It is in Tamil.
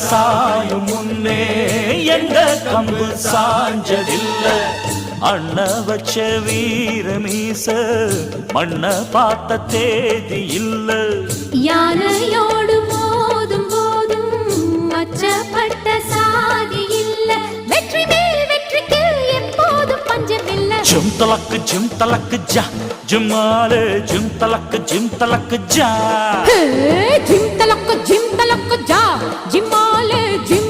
சாயும் முன்னே எங்க கம்பு சாஞ்சதில்ல அண்ண வச்ச வீர மீச மண்ண பார்த்த தேதி இல்ல யானையோடு மோதும் போதும் அச்சப்பட்ட சாதி இல்ல வெற்றி மேல் வெற்றிக்கு எப்போதும் பஞ்சமில்ல ஜிம் தலக்கு ஜா ஜிம்மாலே ஜிம் தலக்கு ஜா ஜிம் தலக்கு ஜா ஜிம்மாலே ஜிம்